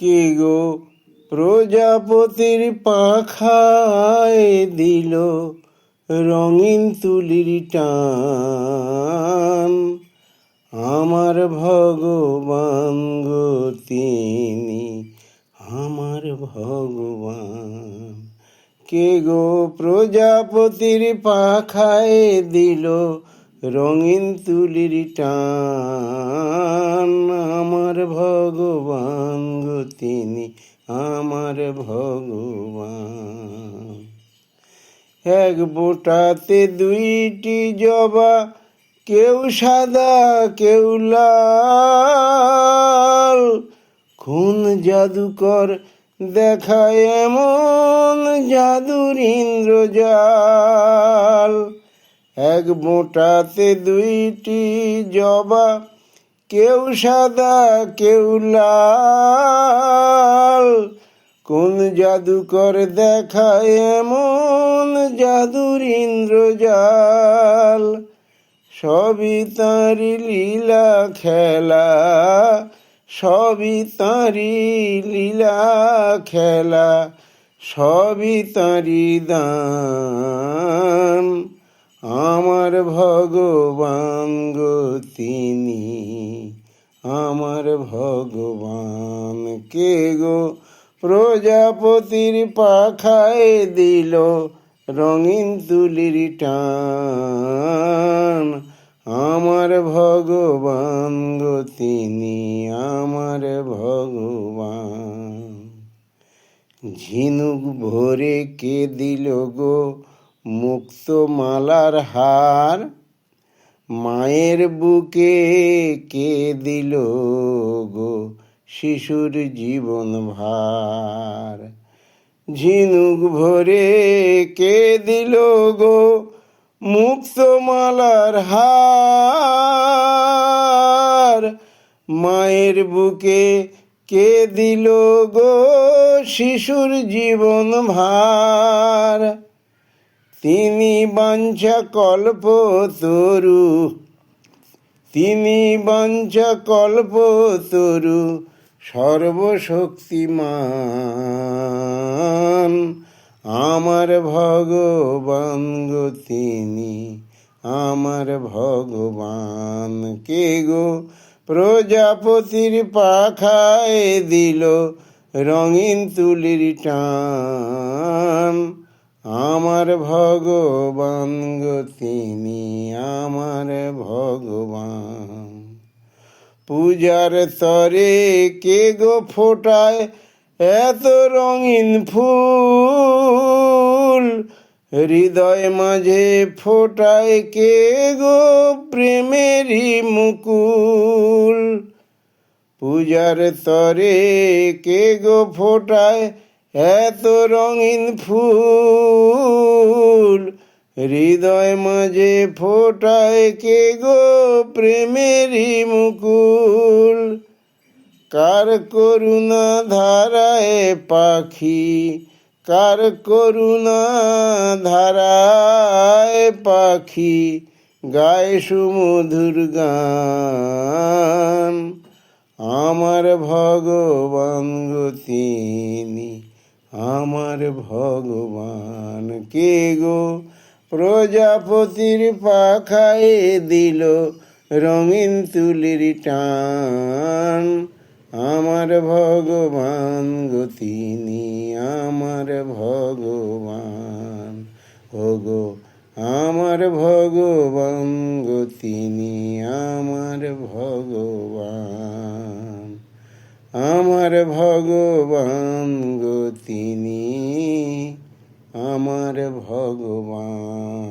কে গো প্রজাপতির পাখায় দিল রঙিন তুলির টান। আমার ভগবান গো তিনি, আমার ভগবান। কে গো প্রজাপতির পাখায় দিল রঙিন তুলির টান। আমার ভগবান গো তিনি, আমার ভগবান। এক বোটাতে দুইটি জবা, কেউ সাদা কেউ লাল। কোন জাদুকর দেখায় এমন জাদুর ইন্দ্রজাল। এক বোটাতে দুইটি জবা, কেউ সাদা কেউ লাল। কোন জাদুকর দেখায় এমন জাদুর ইন্দ্রজাল। সবই তাঁরই লীলা খেলা, সবই তাঁরই লীলা খেলা, সবই তাঁরই দান। আমার ভগবান গো তিনি, আমার ভগবান। কে গো প্রজাপতির পাখায় দিল রঙিন তুলির টান। আমার ভগবান গো তিনি, আমার ভগবান। ঝিনুক ভরে কে দিল গো মুক্ত মালার হার। মায়ের বুকে কে দিল গো শিশুর জীবন ভার। ঝিনুক ভরে কে দিল গো মুক্ত মালার হার। মায়ের বুকে কে দিল গো শিশুর জীবন ভার। তিনি বাঞ্ছা কল্পতরু, তিনি বাঞ্ছা কল্পতরু, সর্বশক্তিমান। আমার ভগবান গো তিনি, আমার ভগবান। কে গো প্রজাপতির পাখায় দিল রঙিন তুলির টান। আমার ভগবান গো তিনি, আমার ভগবান। পূজার তরে কে গো ফোটায় এত রঙিন ফুল। হৃদয় মাঝে ফোটায় কে গো প্রেমেরই মুকুল। পূজার তরে কে গো ফোটায় এত রঙিন ফুল। হৃদয় মাঝে ফোটায় কে গো প্রেমেরই মুকুল। কার করুণা ধারায় পাখি, কার করুণা ধারায় পাখি, গায় সুমধুর গান। আমার ভগবান গো তিনি, আমার ভগবান। কে গো প্রজাপতির পাখায় দিল রঙিন তুলির টান। আমার ভগবান গো তিনি, আমার ভগবান। ও গো আমার ভগবান গো তিনি, আমার ভগবান। আমার ভগবান গো তিনি, আমার ভগবান।